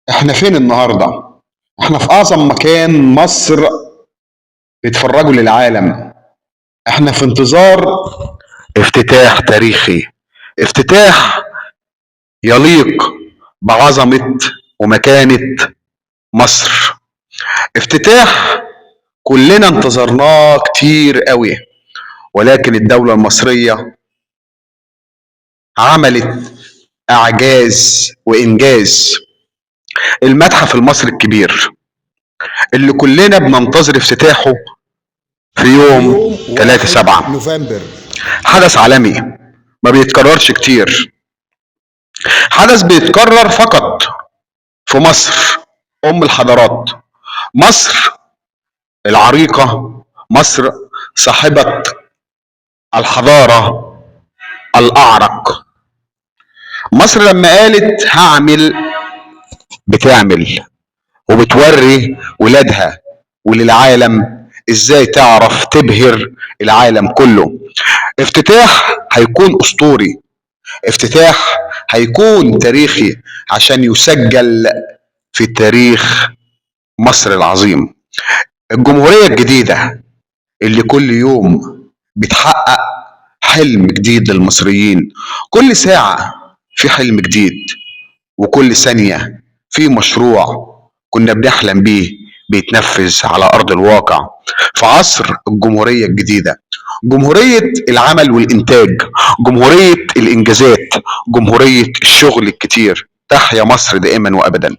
احنا فين النهارده؟ احنا في اعظم مكان مصر بيتفرجوا للعالم. احنا في انتظار افتتاح تاريخي، افتتاح يليق بعظمة ومكانة مصر، افتتاح كلنا انتظرناه كتير قوي. ولكن الدولة المصرية عملت اعجاز وانجاز. المتحف المصري الكبير اللي كلنا بننتظر افتتاحه في في يوم يوم 1 3/7، نوفمبر. حدث عالمي ما بيتكررش كتير، حدث بيتكرر فقط في مصر، أم الحضارات، مصر العريقة، مصر صاحبة الحضارة الأعرق. مصر لما قالت هعمل بتعمل، وبتوري ولادها وللعالم ازاي تعرف تبهر العالم كله. افتتاح هيكون اسطوري، افتتاح هيكون تاريخي عشان يسجل في تاريخ مصر العظيم. الجمهورية الجديدة اللي كل يوم بتحقق حلم جديد للمصريين، كل ساعة في حلم جديد، وكل ثانية في مشروع كنا بنحلم بيه بيتنفذ على أرض الواقع. في عصر الجمهورية الجديدة، جمهورية العمل والإنتاج، جمهورية الإنجازات، جمهورية الشغل الكتير. تحيا مصر دائما وأبدا.